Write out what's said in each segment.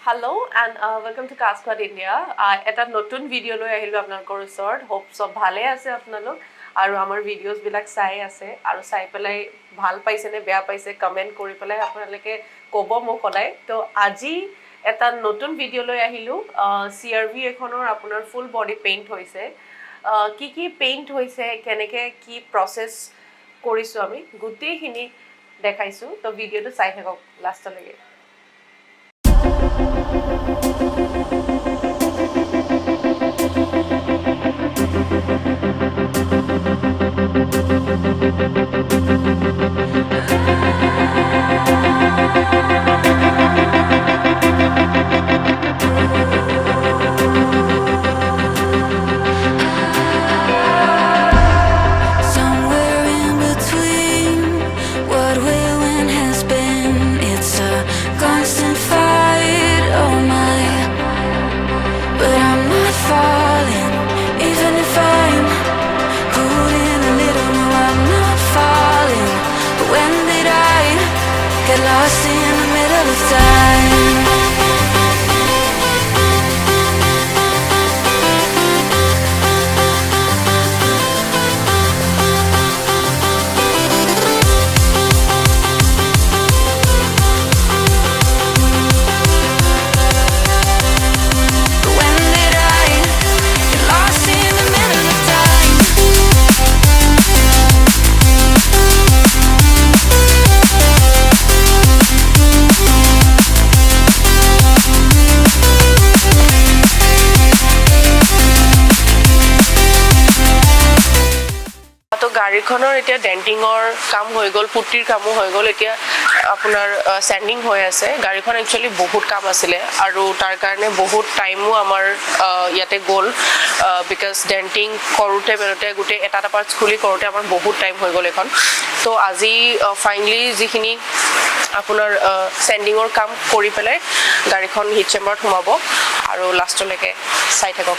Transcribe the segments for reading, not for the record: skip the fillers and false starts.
Hello and welcome to Cascade India. Eta notun video loi ahilu apnalokor osor. Hope sob bhale ase apnalok aru amar videos bilak sai ase aru sai pelai bhal paise ne beya paise comment kori pelai apnaloke kobo mo kodai. To aji eta notun video loi ahilu CRV ekhonor apunar full body paint hoise. Ki paint hoise keneke ki process korisu ami gutei hini dekhaisu. To video to sai thakok last lege. গাড়ীখনৰ এতিয়া ডেন্টিংৰ কাম হৈ গল পুটিৰ কাম হৈ গল এতিয়া আপোনাৰ sanding হৈ আছে গাড়ীখন একচুয়ালি বহুত কাম আছিলে আৰু তাৰ কাৰণে বহুত টাইমও আমাৰ ইয়াতে গল বিকজ ডেন্টিং কৰোতে বেৰতে গুটে এটা পাৰ্টস খুলি কৰোতে আমাৰ বহুত টাইম হৈ গল এখন তো আজি ফাইনালি যিখিনি আপোনাৰ স্যান্ডিংৰ কাম কৰি পেলাই গাড়ীখন হিট চেম্বাৰত সোমাব আৰু লাষ্টলৈকে চাই থাকক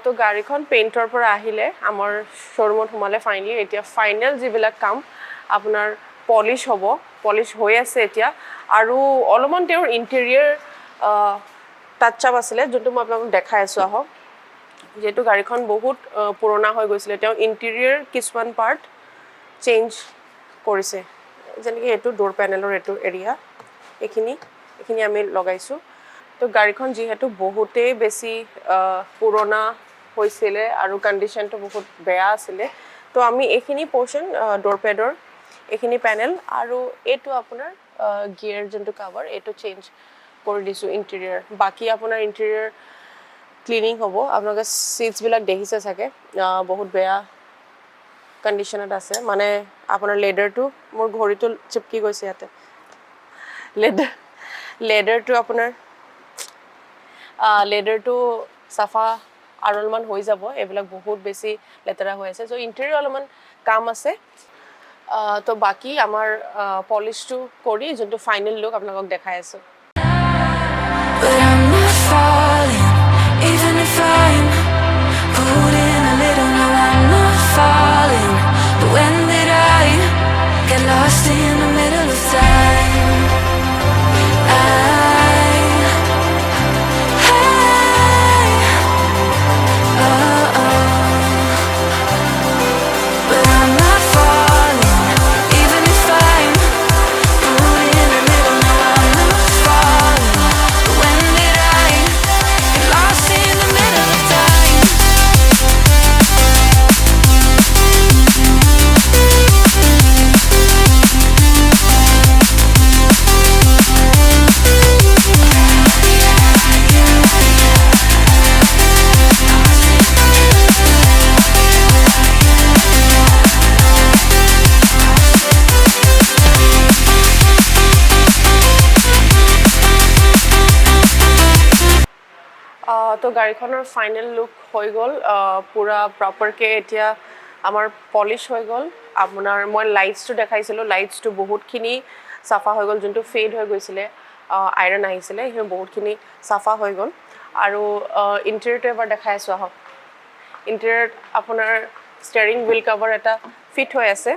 তো গাড়ীখন পেইন্টৰ পৰা আহিলে আমাৰ শোৰুমত সোমালে ফাইনালি এতিয়া ফাইনাল যিবিলাক কাম আপোনাৰ পলিশ হ'ব পলিশ হৈ আছে এতিয়া আৰু অলপমান তেওঁৰ ইন্টেৰিয়ৰ টাচ আপ আছিল যোনটো মই আপোনাক দেখাই আছো আহক যেটো গাড়ীখন বহুত পুৰণা হৈ গৈছিল তেওঁ ইন্টেৰিয়ৰ কিছুমান পাৰ্ট চেঞ্জ কৰিছে যেনেকৈ এটো ডোৰ পেনেলৰ এটো এৰিয়া এখিনি আমি লগাইছো তো গাড়ীখন যেহেতু বহুতেই বেছি পুৰণা হৈছিলে আৰু কন্ডিশনটো বহুত বেয়া আছিল তো আমি এখিনি পোৰ্শন ডোৰ পেডৰ এখিনি প্যানেল আৰু এটো আপোনাৰ গিয়াৰ যোনটো কভাৰ এটো চেঞ্জ কৰি দিছো ইন্টেৰিয়ৰ বাকি আপোনাৰ ইন্টেৰিয়ৰ ক্লিনিং হ'ব আপোনালোকে সিটস বিলাক দেখিছে থাকে বহুত বেয়া কন্ডিশনত আছে মানে আপোনাৰ লেডাৰটো মোৰ ঘড়ীটো চিপকি গৈছে ইয়াতে লেডাৰটো আপোনাৰ লেডাৰটো সাফা আৰলমান হৈ যাব এবিলাক বহুত বেছি লেতেৰা হৈ আছে সো ইন্টেৰিয়ৰ অলপমান কাম আছে তো বাকি আমাৰ পলিশটো কৰি যোনটো ফাইনাল লুক আপোনালোকক দেখাই আছো Even if I'm caught in the middle, no, I'm not falling. গাড়ীখনৰ ফাইনেল লুক হৈ গ'ল পুৰা প্ৰপাৰকৈ এতিয়া আমাৰ পলিশ হৈ গ'ল আপোনাৰ মই লাইটছটো দেখাইছিলোঁ লাইটছটো বহুতখিনি চাফা হৈ গ'ল যোনটো ফেড হৈ গৈছিলে আইৰণ আহিছিলে সেই বহুতখিনি চাফা হৈ গ'ল আৰু ইণ্টেৰিয়ৰটো এবাৰ দেখাই আছোঁ আহক ইণ্টেৰিয়ৰত আপোনাৰ ষ্টেৰিং হুইল কভাৰ এটা ফিট হৈ আছে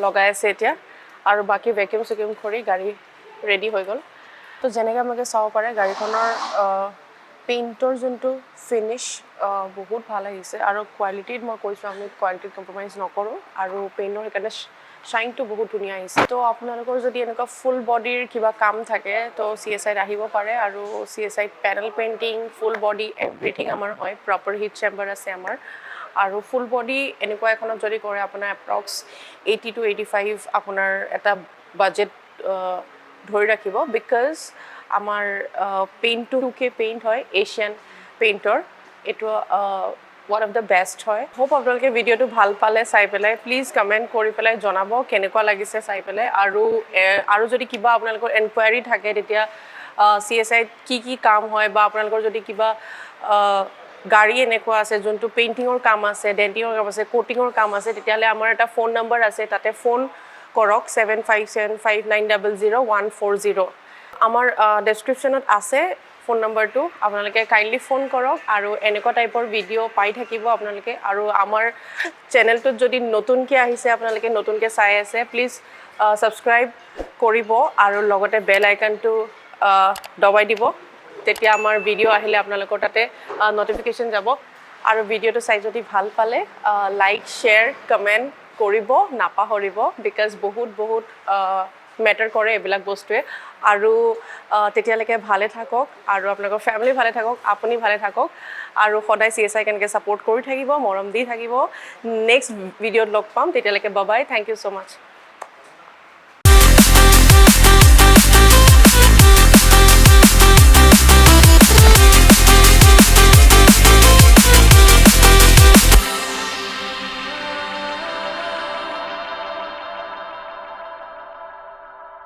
লগাই আছে এতিয়া আৰু বাকি ভেকিউম চেকিউম কৰি গাড়ী ৰেডি হৈ গ'ল তো যেনেকৈ আপোনালোকে চাব পাৰে গাড়ীখনৰ পেইণ্টৰ যোনটো ফিনিছ বহুত ভাল আহিছে আৰু কোৱালিটিত মই কৈছোঁ আমি কোৱালিটিত কম্প্ৰমাইজ নকৰোঁ আৰু পেইণ্টৰ সেইকাৰণে শ্বাইনটো বহুত ধুনীয়া আহিছে তো আপোনালোকৰ যদি এনেকুৱা ফুল বডিৰ কিবা কাম থাকে তো CSIত আহিব পাৰে আৰু CSIত panel painting full body everything আমাৰ হয় প্ৰপাৰ হিট চেম্বাৰ আছে আমাৰ আৰু ফুল বডি এনেকুৱা এখনত যদি কৰে আপোনাৰ এপ্ৰক্স 80 to 85 আপোনাৰ এটা বাজেট ধৰি ৰাখিব বিকজ আমাৰ পেইণ্টটো 2K পেইণ্ট হয় এছিয়ান পেইণ্টৰ এইটো one of the best হয় হোপ আপোনালোকে ভিডিঅ'টো ভাল পালে চাই পেলাই প্লিজ কমেণ্ট কৰি পেলাই জনাব কেনেকুৱা লাগিছে চাই পেলাই আৰু যদি কিবা আপোনালোকৰ এনকুৱাৰী থাকে তেতিয়া CSIত কি কাম হয় বা আপোনালোকৰ যদি কিবা গাড়ী এনেকুৱা আছে যোনটো পেইণ্টিঙৰ কাম আছে ডেণ্টিঙৰ কাম আছে কোটিঙৰ কাম আছে তেতিয়াহ'লে আমাৰ এটা ফোন নম্বৰ আছে তাতে ফোন কৰক 7575900140 আমাৰ ডেছক্ৰিপশ্যনত আছে ফোন নম্বৰটো আপোনালোকে কাইণ্ডলি ফোন কৰক আৰু এনেকুৱা টাইপৰ ভিডিঅ' পাই থাকিব আপোনালোকে আৰু আমাৰ চেনেলটোত যদি নতুনকৈ আহিছে আপোনালোকে নতুনকৈ চাই আছে প্লিজ ছাবস্ক্ৰাইব কৰিব আৰু লগতে বেল আইকনটো দবাই দিব তেতিয়া আমাৰ ভিডিঅ' আহিলে আপোনালোকৰ তাতে নটিফিকেশ্যন যাব আৰু ভিডিঅ'টো চাই যদি ভাল পালে লাইক শ্বেয়াৰ কমেণ্ট কৰিব নাপাহৰিব বিকজ বহুত মেটাৰ কৰে এইবিলাক বস্তুৱে আৰু তেতিয়ালৈকে ভালে থাকক আৰু আপোনালোকৰ ফেমিলি ভালে থাকক আপুনি ভালে থাকক আৰু সদায় CSI কেনেকৈ ছাপোৰ্ট কৰি থাকিব মৰম দি থাকিব নেক্সট ভিডিঅ'ত লগ পাম তেতিয়ালৈকে bye bye thank you so' much